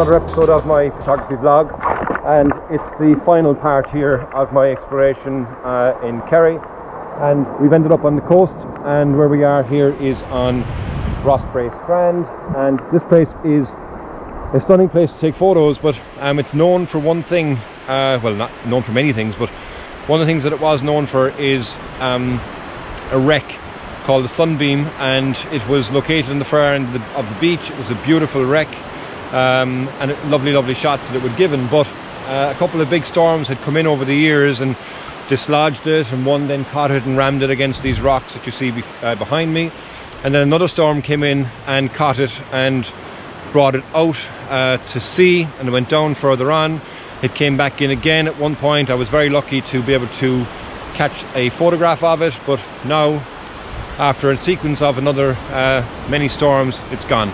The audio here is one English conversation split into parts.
another episode of my photography vlog, and it's the final part here of my exploration in Kerry, and we've ended up on the coast, and where we are here is on Rosbeigh Stand, and this place is a stunning place to take photos, but it's known for one thing, well, not known for many things, but one of the things that it was known for is a wreck called the Sunbeam, and it was located in the far end of the beach. It was a beautiful wreck, and lovely shots that it would given, but a couple of big storms had come in over the years and dislodged it, and one then caught it and rammed it against these rocks that you see behind me, and then another storm came in and caught it and brought it out to sea, and it went down further on. It came back in again at one point. I was very lucky to be able to catch a photograph of it, but now, after a sequence of another many storms, it's gone.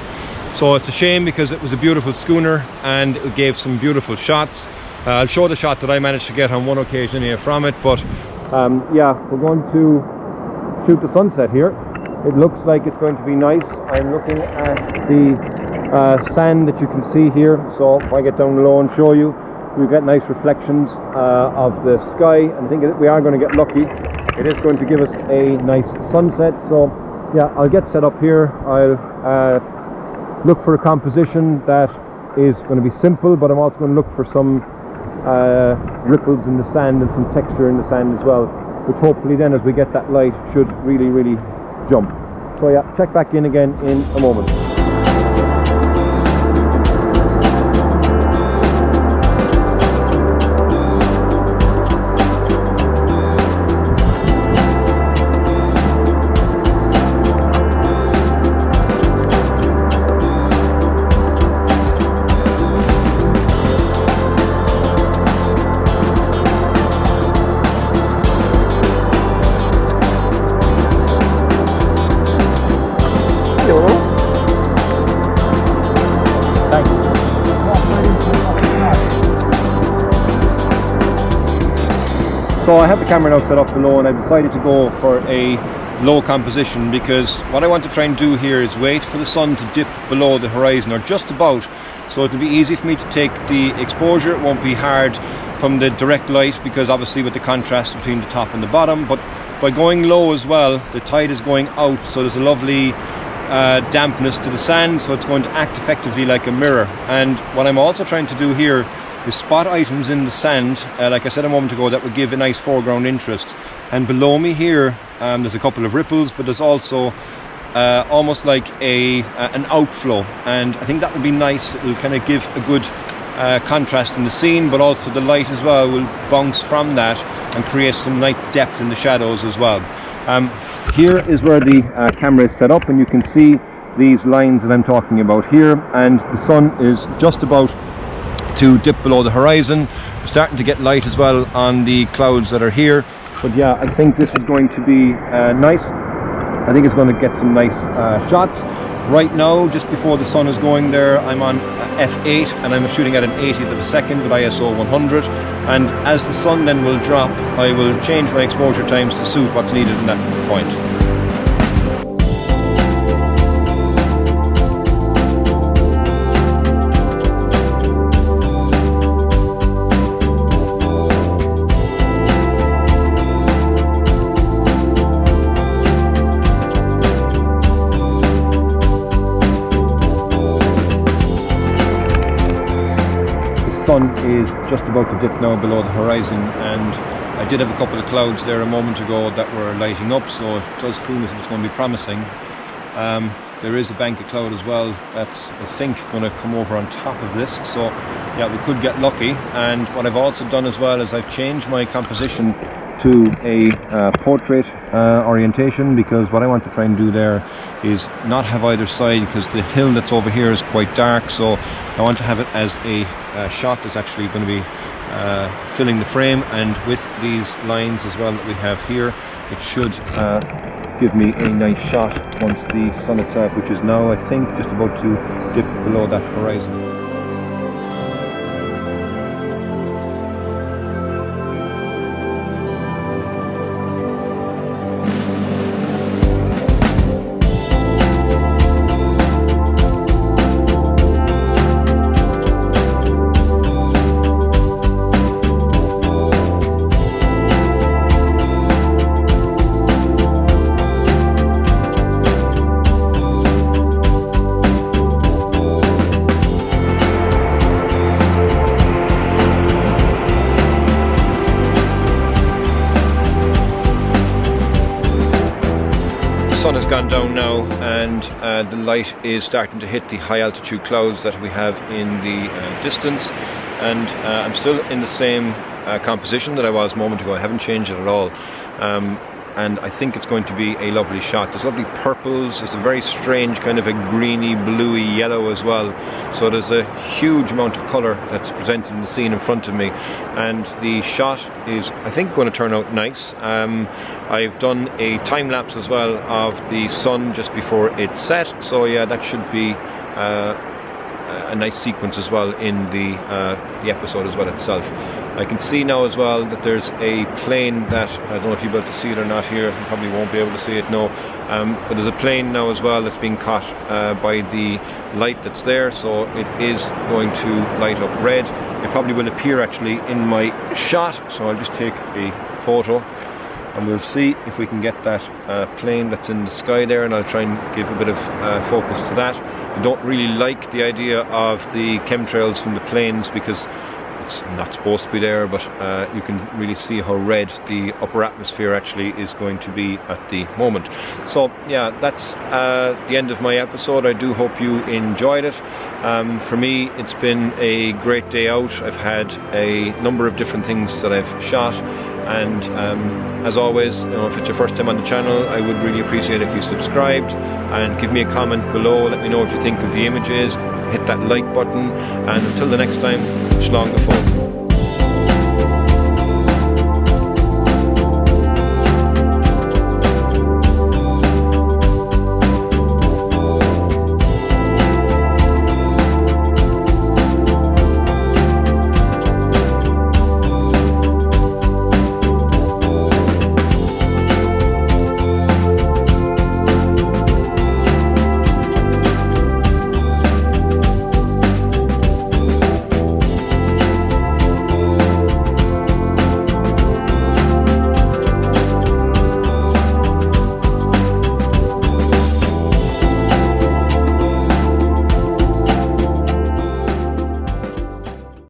So it's a shame, because it was a beautiful schooner and it gave some beautiful shots. I'll show the shot that I managed to get on one occasion here from it, but yeah, we're going to shoot the sunset here. It looks like it's going to be nice. I'm looking at the sand that you can see here, so if I get down low and show you, we get nice reflections of the sky, and I think we are going to get lucky. It is going to give us a nice sunset. So yeah, I'll get set up here. I'll look for a composition that is going to be simple, but I'm also going to look for some ripples in the sand and some texture in the sand as well, which hopefully then, as we get that light, should really jump. So yeah, check back in again in a moment. So I have the camera now set up below, and I've decided to go for a low composition, because what I want to try and do here is wait for the sun to dip below the horizon, or just about, so it'll be easy for me to take the exposure. It won't be hard from the direct light, because obviously with the contrast between the top and the bottom, but by going low as well, the tide is going out, so there's a lovely dampness to the sand, so it's going to act effectively like a mirror. And what I'm also trying to do here is spot items in the sand, like I said a moment ago, that would give a nice foreground interest. And below me here, there's a couple of ripples, but there's also almost like an outflow, and I think that would be nice. It will kind of give a good contrast in the scene, but also the light as well will bounce from that and create some nice depth in the shadows as well. Here is where the camera is set up, and you can see these lines that I'm talking about here, and the sun is just about to dip below the horizon. We're starting to get light as well on the clouds that are here, but yeah, I think this is going to be nice. I think it's going to get some nice shots. Right now, just before the sun is going there, I'm on f8, and I'm shooting at an 80th of a second with ISO 100, and as the sun then will drop, I will change my exposure times to suit what's needed in that point. The sun is just about to dip now below the horizon, and I did have a couple of clouds there a moment ago that were lighting up, so it does seem as if it's going to be promising. There is a bank of cloud as well that's, I think, going to come over on top of this, so yeah, we could get lucky. And what I've also done as well is I've changed my composition to a portrait orientation, because what I want to try and do there is not have either side, because the hill that's over here is quite dark, so I want to have it as a shot that's actually going to be filling the frame, and with these lines as well that we have here, it should give me a nice shot once the sun itself, which is now I think just about to dip below that horizon. sun has gone down now, and the light is starting to hit the high altitude clouds that we have in the distance, and I'm still in the same composition that I was a moment ago. I haven't changed it at all, and I think it's going to be a lovely shot. There's lovely purples, there's a very strange kind of a greeny, bluey yellow as well, so there's a huge amount of colour that's presented in the scene in front of me, and the shot is, I think, going to turn out nice. I've done a time lapse as well of the sun just before it set, so yeah, that should be a nice sequence as well in the episode as well itself. I can see now as well that there's a plane that, I don't know if you'll be able to see it or not here, you probably won't be able to see it, no, but there's a plane now as well that's being caught by the light that's there, so it is going to light up red. It probably will appear actually in my shot, so I'll just take a photo and we'll see if we can get that plane that's in the sky there, and I'll try and give a bit of focus to that. I don't really like the idea of the chemtrails from the planes because it's not supposed to be there, but you can really see how red the upper atmosphere actually is going to be at the moment. So yeah, that's the end of my episode. I do hope you enjoyed it. For me, it's been a great day out. I've had a number of different things that I've shot, and as always, you know, if it's your first time on the channel, I would really appreciate if you subscribed and give me a comment below. Let me know what you think of the images, hit that like button, and until the next time, slán go fóill.